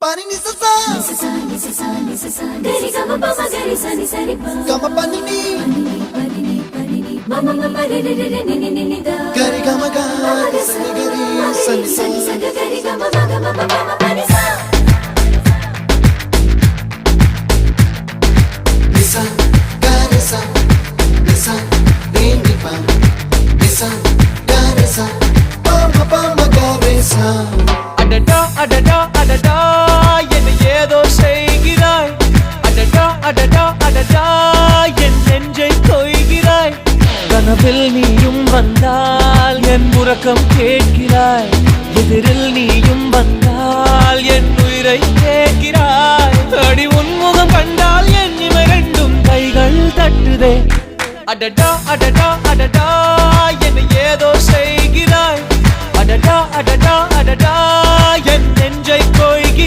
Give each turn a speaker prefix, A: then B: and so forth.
A: Pani ni sa sa gari ga ma pa ma gari sa ni sa ri pa ga ma pa ni ma ma ma ma re re re ni ni ni da gari ga ma ga sa ni gari sa ni sa gari ga ma ga ma pa ma pa ni sa ni sa gari sa re ni pa ni sa gari sa pa ma gari sa
B: அடடா அடடா அடடா என்ன ஏதோ செய்கிறாய் அடடா அடடா அடடா என் நெஞ்சை கொய்கிறாய் கனவில் நீயும் வந்தால் என் உறக்கம் கேட்கிறாய் எதிரில் நீயும் வந்தால் என் உயிரை கேட்கிறாய் அடி உன்முகம் கண்டால் என் இமை ரெண்டும் கைகள் தட்டுதே அடடா அடடா அடடா என்ன ஏதோ செய்கிறாய் அடடா அடடா அடடா என் நெஞ்சை கொய்கிறாய்